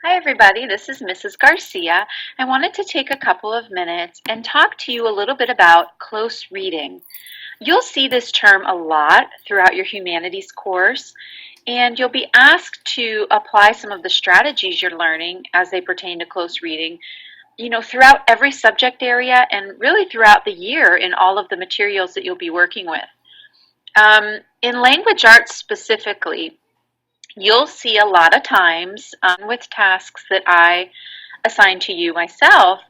Hi, everybody. This is Mrs. Garcia. I wanted to take a couple of minutes and talk to you a little bit about close reading. You'll see this term a lot throughout your humanities course, and you'll be asked to apply some of the strategies you're learning as they pertain to close reading, throughout every subject area and really throughout the year in all of the materials that you'll be working with. In language arts specifically, you'll see a lot of times with tasks that I assign to you myself,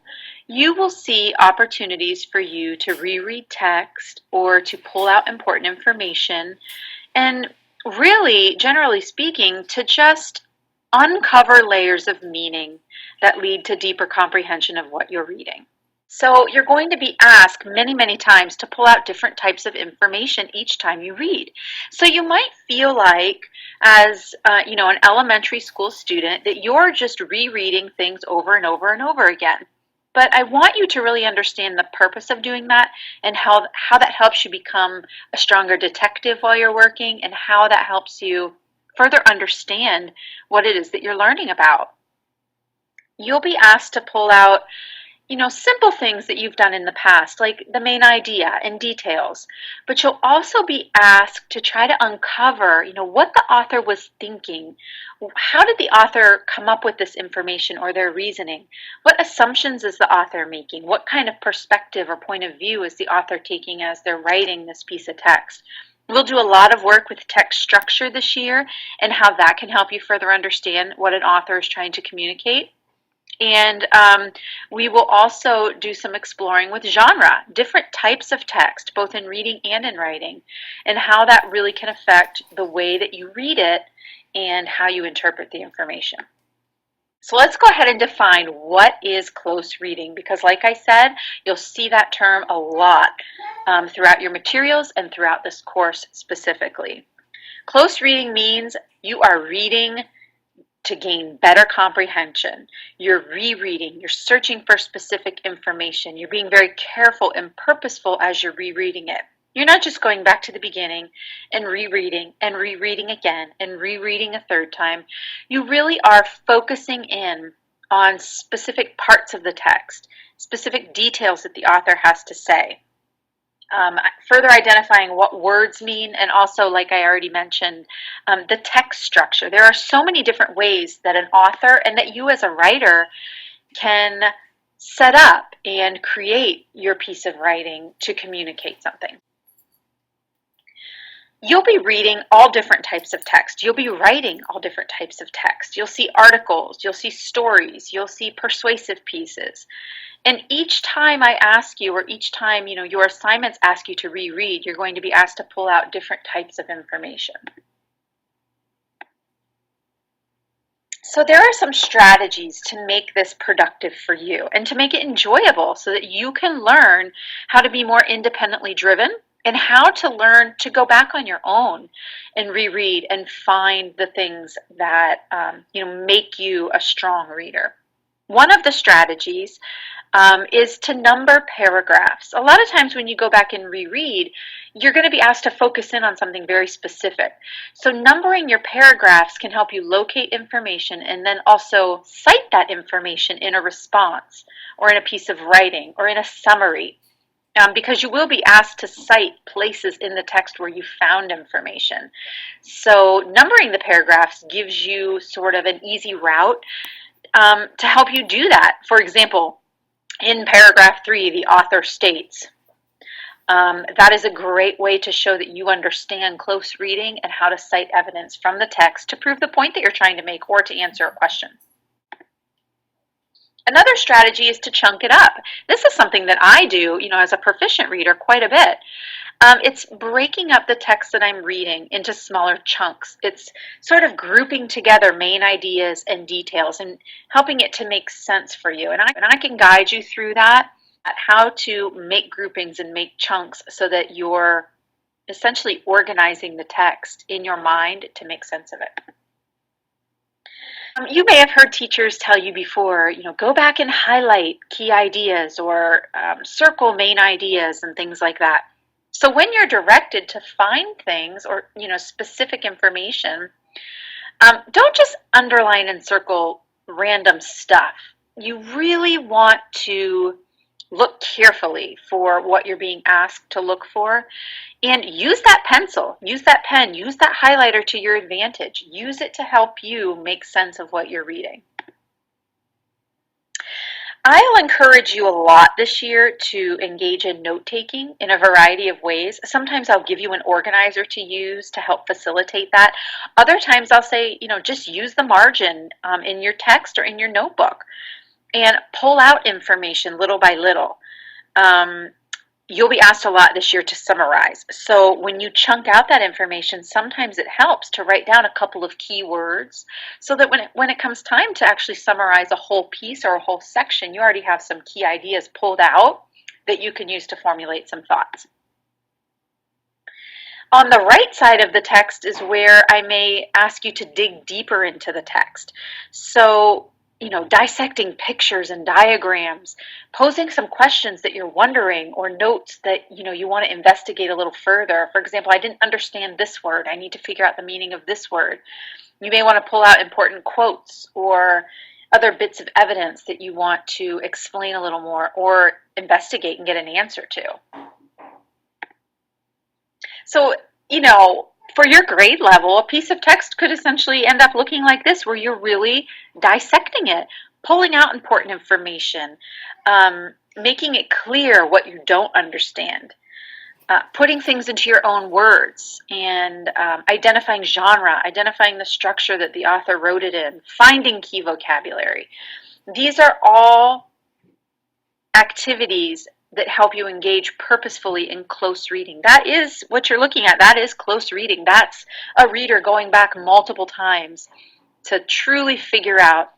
you will see opportunities for you to reread text or to pull out important information and really, generally speaking, to just uncover layers of meaning that lead to deeper comprehension of what you're reading. So you're going to be asked many, many times to pull out different types of information each time you read. So you might feel like, as an elementary school student, that you're just rereading things over and over and over again. But I want you to really understand the purpose of doing that and how that helps you become a stronger detective while you're working and how that helps you further understand what it is that you're learning about. You'll be asked to pull out simple things that you've done in the past, like the main idea and details. But you'll also be asked to try to uncover, what the author was thinking. How did the author come up with this information or their reasoning? What assumptions is the author making? What kind of perspective or point of view is the author taking as they're writing this piece of text? We'll do a lot of work with text structure this year and how that can help you further understand what an author is trying to communicate. And we will also do some exploring with genre, different types of text, both in reading and in writing, and how that really can affect the way that you read it and how you interpret the information. So let's go ahead and define what is close reading, because like I said, you'll see that term a lot throughout your materials and throughout this course specifically. Close reading means you are reading to gain better comprehension. You're rereading, you're searching for specific information, you're being very careful and purposeful as you're rereading it. You're not just going back to the beginning and rereading again and rereading a third time. You really are focusing in on specific parts of the text, specific details that the author has to say. Further identifying what words mean, and also, like I already mentioned, the text structure. There are so many different ways that an author and that you as a writer can set up and create your piece of writing to communicate something. You'll be reading all different types of text. You'll be writing all different types of text. You'll see articles, you'll see stories, you'll see persuasive pieces. And each time I ask you, or each time, your assignments ask you to reread, you're going to be asked to pull out different types of information. So there are some strategies to make this productive for you and to make it enjoyable so that you can learn how to be more independently driven and how to learn to go back on your own and reread and find the things that make you a strong reader. One of the strategies is to number paragraphs. A lot of times when you go back and reread, you're going to be asked to focus in on something very specific. So numbering your paragraphs can help you locate information and then also cite that information in a response or in a piece of writing or in a summary. Because you will be asked to cite places in the text where you found information. So numbering the paragraphs gives you sort of an easy route to help you do that. For example, in paragraph 3, the author states, that is a great way to show that you understand close reading and how to cite evidence from the text to prove the point that you're trying to make or to answer a question. Another strategy is to chunk it up. This is something that I do, as a proficient reader quite a bit. It's breaking up the text that I'm reading into smaller chunks. It's sort of grouping together main ideas and details and helping it to make sense for you. And I can guide you through that, how to make groupings and make chunks so that you're essentially organizing the text in your mind to make sense of it. You may have heard teachers tell you before, go back and highlight key ideas or circle main ideas and things like that. So when you're directed to find things or, specific information, don't just underline and circle random stuff. You really want to look carefully for what you're being asked to look for, and use that pencil, use that pen, use that highlighter to your advantage. Use it to help you make sense of what you're reading. I'll encourage you a lot this year to engage in note-taking in a variety of ways. Sometimes I'll give you an organizer to use to help facilitate that. Other times I'll say, just use the margin in your text or in your notebook and pull out information little by little. You'll be asked a lot this year to summarize. So when you chunk out that information, sometimes it helps to write down a couple of key words so that when it comes time to actually summarize a whole piece or a whole section, you already have some key ideas pulled out that you can use to formulate some thoughts. On the right side of the text is where I may ask you to dig deeper into the text. So dissecting pictures and diagrams, posing some questions that you're wondering, or notes that you want to investigate a little further. For example, I didn't understand this word. I need to figure out the meaning of this word. You may want to pull out important quotes or other bits of evidence that you want to explain a little more or investigate and get an answer to. So, for your grade level, a piece of text could essentially end up looking like this, where you're really dissecting it, pulling out important information, making it clear what you don't understand, putting things into your own words, and identifying genre, identifying the structure that the author wrote it in, finding key vocabulary. These are all activities that help you engage purposefully in close reading. That is what you're looking at. That is close reading. That's a reader going back multiple times to truly figure out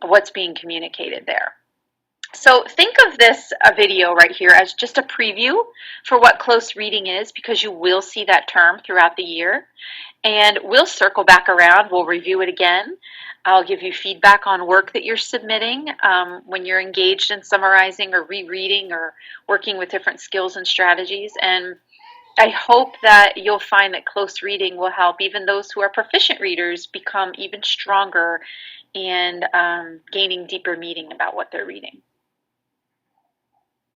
what's being communicated there. So think of this video right here as just a preview for what close reading is, because you will see that term throughout the year. And we'll circle back around. We'll review it again. I'll give you feedback on work that you're submitting when you're engaged in summarizing or rereading or working with different skills and strategies. And I hope that you'll find that close reading will help even those who are proficient readers become even stronger and gaining deeper meaning about what they're reading.